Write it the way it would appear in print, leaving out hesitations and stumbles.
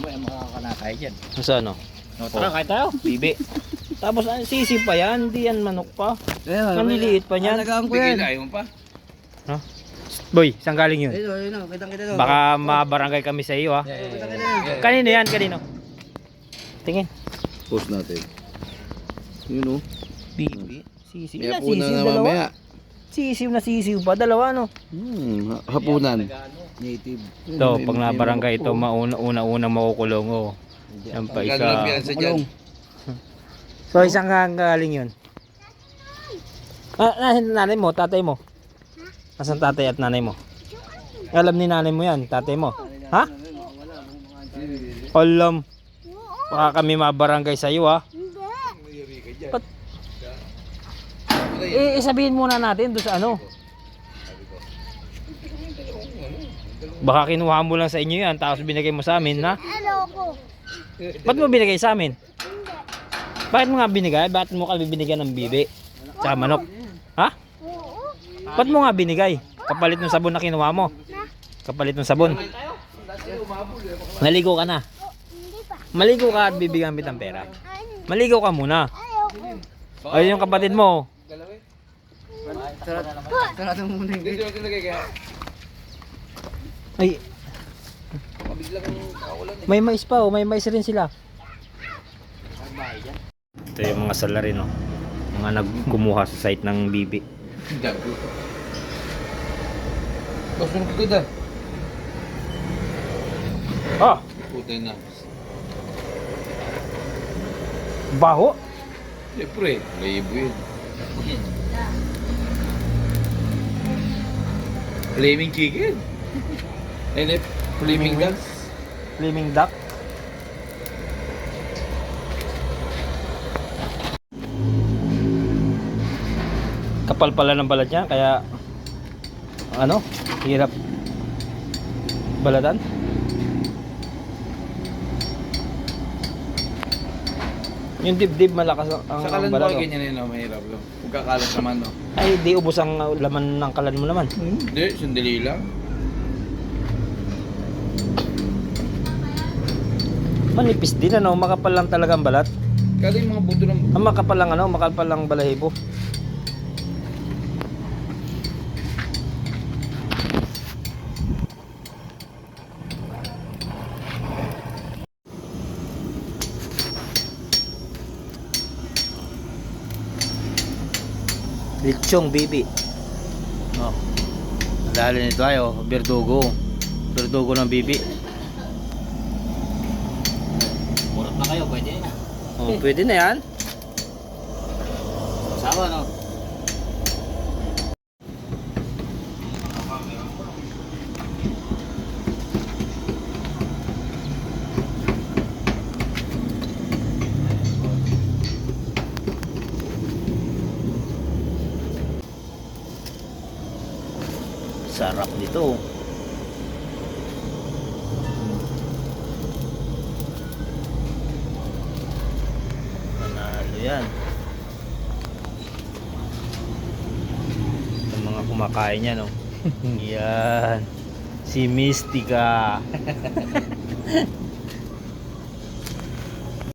ba yung makakanakay dyan? Sa ano? No, tara, kahit tayo. Bibi. Tapos sisi pa yan, hindi yan manok pa. Ang liliit pa niyan. Alagaan ko yan. Bigay mo pa. No? Boy, saan galing yun? Ayun, kitang-kita doon. Baka mabarangay kami sa iyo ha. Kanino yan? Kanino? Tingin. Post natin. Yun o. Bibi. Sisiw. May Ilan hapunan sisiw? na Dalawa? mamaya. Sisiw na sisiw pa. Dalawa no? Hapunan. Native. Ito, pag nabarangay ito, una-unang makukulong oh. Yan pa isa. So, isang galing yun. Nasaan nanay mo, tatay mo? Nasaan tatay at nanay mo? Alam ni nanay mo yan, tatay mo. Ha? Alam. Baka kami mabarangay sa iyo ha. Pat sabihin muna natin doon sa ano. Baka kinuha mo lang sa inyo yan, tapos binigay mo sa amin, ha? Ba't mo binigay sa amin? Bakit mo nga binigay? Bakit mo kami binigyan ng bibi? Tsaka manok? Ha? Ba't mo nga binigay? Kapalit ng sabon na kinuha mo? Kapalit ng sabon? Naligo ka na? Maligo ka at bibigyan kita ng pera? Maligo ka muna. Ayun yung kapatid mo. Sarado muna yung Ay. May mais pa oh, may mais rin sila. Ito yung mga salarin oh. Mga nagkumuha sa site ng bibi. Gusto mo kagad Ah, Putay na. baho. Siyempre, libo yun. Flaming chicken. And flaming ducks. Flaming duck. Kapal pala ng balat niya kaya ano, hirap balatan. Yung dibdib malakas ang Sa kalan balat. mo Oh. ganyan yun, no? Mahirap lang. Pagkakalat naman, no? Ay, di ubos ang laman ng kalan mo naman. Hindi, sandali lang. Manipis din ano, makapal lang talaga ang balat. Kada yung mga buto ng... Ang makapal lang ano, makapal lang balahibo. Lechong bibi. Oh. Dahil nito ay oh, berdugo. Berdugo ng bibi. Murot na kayo, pwede na. Oh, pwede na 'yan. Sawa, no? Sarap nito. Panalo yan. Ang mga kumakain niya, no? Yan. Si Mystica.